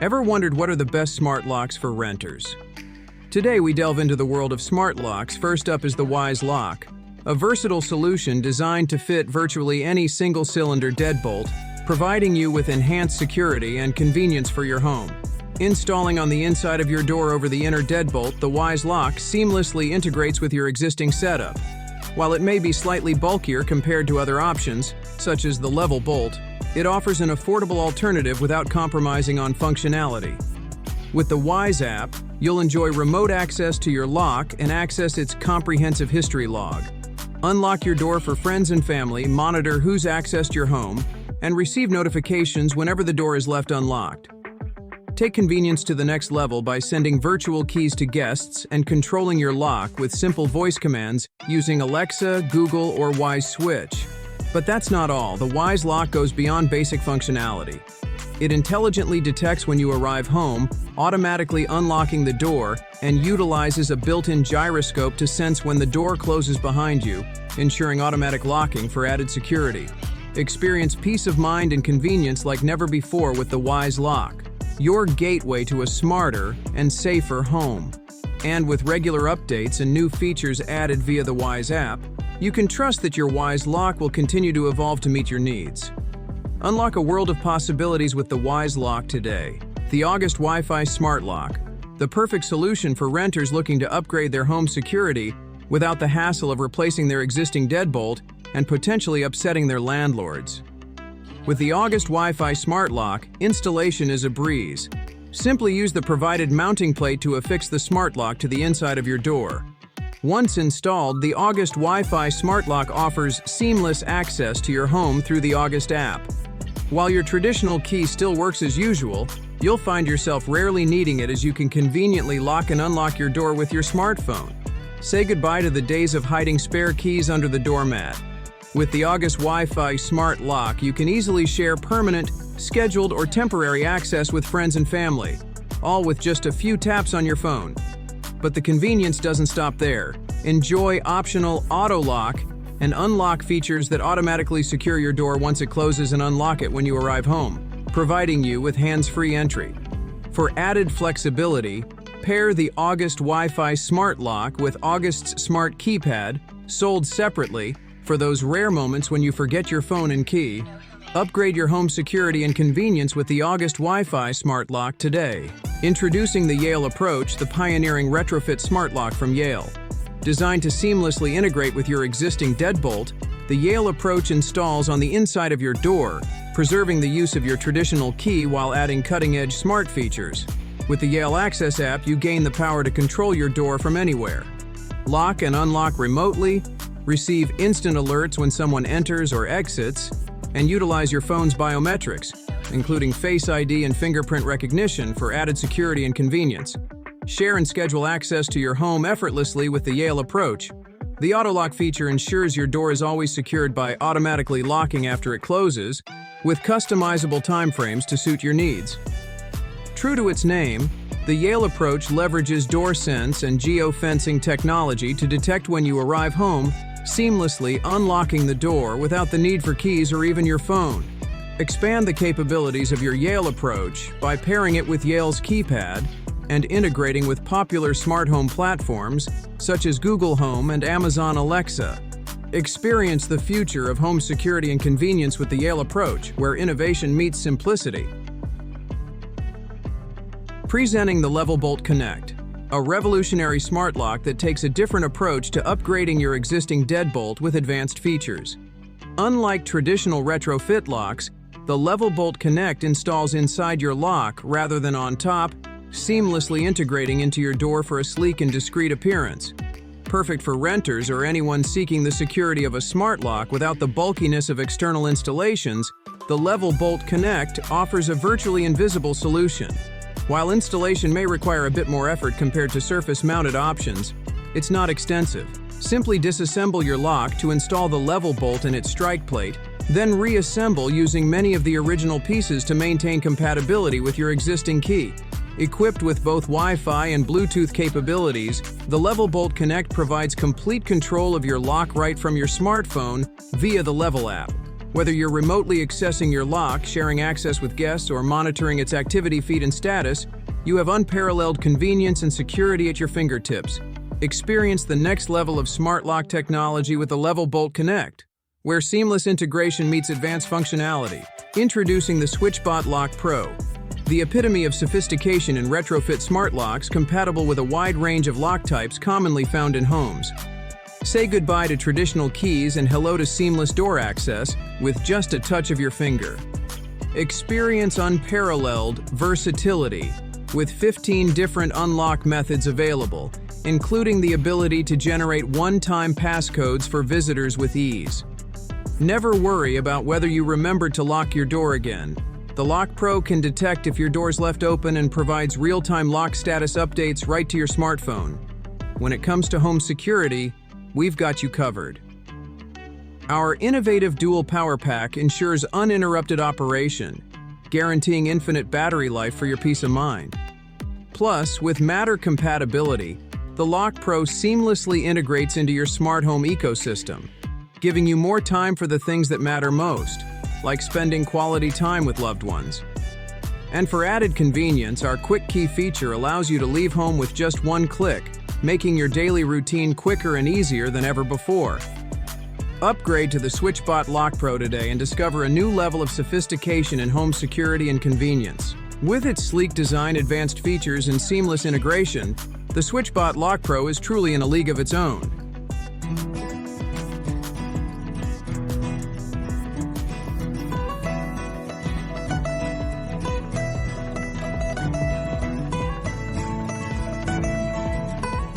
Ever wondered what are the best smart locks for renters? Today we delve into the world of smart locks. First up is the Wyze lock, a versatile solution designed to fit virtually any single-cylinder deadbolt, providing you with enhanced security and convenience for your home. Installing on the inside of your door over the inner deadbolt, the Wyze lock seamlessly integrates with your existing setup. While it may be slightly bulkier compared to other options, such as the level bolt, it offers an affordable alternative without compromising on functionality. With the Wyze app, you'll enjoy remote access to your lock and access its comprehensive history log. Unlock your door for friends and family, monitor who's accessed your home, and receive notifications whenever the door is left unlocked. Take convenience to the next level by sending virtual keys to guests and controlling your lock with simple voice commands using Alexa, Google, or Wyze Switch. But that's not all. The Wyze lock goes beyond basic functionality. It intelligently detects when you arrive home, automatically unlocking the door, and utilizes a built-in gyroscope to sense when the door closes behind you, ensuring automatic locking for added security. Experience peace of mind and convenience like never before with the Wyze lock, your gateway to a smarter and safer home. And with regular updates and new features added via the Wyze app, you can trust that your Wyze lock will continue to evolve to meet your needs. Unlock a world of possibilities with the Wyze lock today. The August Wi-Fi Smart Lock, the perfect solution for renters looking to upgrade their home security without the hassle of replacing their existing deadbolt and potentially upsetting their landlords. With the August Wi-Fi Smart Lock, installation is a breeze. Simply use the provided mounting plate to affix the smart lock to the inside of your door. Once installed, the August Wi-Fi Smart Lock offers seamless access to your home through the August app. While your traditional key still works as usual, you'll find yourself rarely needing it as you can conveniently lock and unlock your door with your smartphone. Say goodbye to the days of hiding spare keys under the doormat. With the August Wi-Fi Smart Lock, you can easily share permanent, scheduled, or temporary access with friends and family, all with just a few taps on your phone. But the convenience doesn't stop there. Enjoy optional auto lock and unlock features that automatically secure your door once it closes and unlock it when you arrive home, providing you with hands-free entry. For added flexibility, pair the August Wi-Fi Smart Lock with August's Smart Keypad, sold separately, for those rare moments when you forget your phone and key. Upgrade your home security and convenience with the August Wi-Fi Smart Lock today. Introducing the Yale Approach, the pioneering Retrofit Smart Lock from Yale. Designed to seamlessly integrate with your existing deadbolt, the Yale Approach installs on the inside of your door, preserving the use of your traditional key while adding cutting-edge smart features. With the Yale Access app, you gain the power to control your door from anywhere. Lock and unlock remotely, receive instant alerts when someone enters or exits, and utilize your phone's biometrics, including Face ID and fingerprint recognition for added security and convenience. Share and schedule access to your home effortlessly with the Yale Approach. The auto-lock feature ensures your door is always secured by automatically locking after it closes, with customizable timeframes to suit your needs. True to its name, the Yale Approach leverages door sense and geofencing technology to detect when you arrive home, seamlessly unlocking the door without the need for keys or even your phone. Expand the capabilities of your Yale Approach by pairing it with Yale's keypad and integrating with popular smart home platforms such as Google Home and Amazon Alexa. Experience the future of home security and convenience with the Yale Approach, where innovation meets simplicity. Presenting the Level Bolt Connect, a revolutionary smart lock that takes a different approach to upgrading your existing deadbolt with advanced features. Unlike traditional retrofit locks, the Level Bolt Connect installs inside your lock rather than on top, seamlessly integrating into your door for a sleek and discreet appearance. Perfect for renters or anyone seeking the security of a smart lock without the bulkiness of external installations, the Level Bolt Connect offers a virtually invisible solution. While installation may require a bit more effort compared to surface-mounted options, it's not extensive. Simply disassemble your lock to install the level bolt and its strike plate, then reassemble using many of the original pieces to maintain compatibility with your existing key. Equipped with both Wi-Fi and Bluetooth capabilities, the LevelBolt Connect provides complete control of your lock right from your smartphone via the Level app. Whether you're remotely accessing your lock, sharing access with guests, or monitoring its activity feed and status, you have unparalleled convenience and security at your fingertips. Experience the next level of smart lock technology with the LevelBolt Connect, where seamless integration meets advanced functionality. Introducing the SwitchBot Lock Pro, the epitome of sophistication in retrofit smart locks compatible with a wide range of lock types commonly found in homes. Say goodbye to traditional keys and hello to seamless door access with just a touch of your finger. Experience unparalleled versatility with 15 different unlock methods available, including the ability to generate one-time passcodes for visitors with ease. Never worry about whether you remembered to lock your door again. The Lock Pro can detect if your door's left open and provides real-time lock status updates right to your smartphone. When it comes to home security, we've got you covered. Our innovative dual power pack ensures uninterrupted operation, guaranteeing infinite battery life for your peace of mind. Plus, with Matter compatibility, the Lock Pro seamlessly integrates into your smart home ecosystem, giving you more time for the things that matter most, like spending quality time with loved ones. And for added convenience, our Quick Key feature allows you to leave home with just one click, making your daily routine quicker and easier than ever before. Upgrade to the SwitchBot Lock Pro today and discover a new level of sophistication in home security and convenience. With its sleek design, advanced features, and seamless integration, the SwitchBot Lock Pro is truly in a league of its own.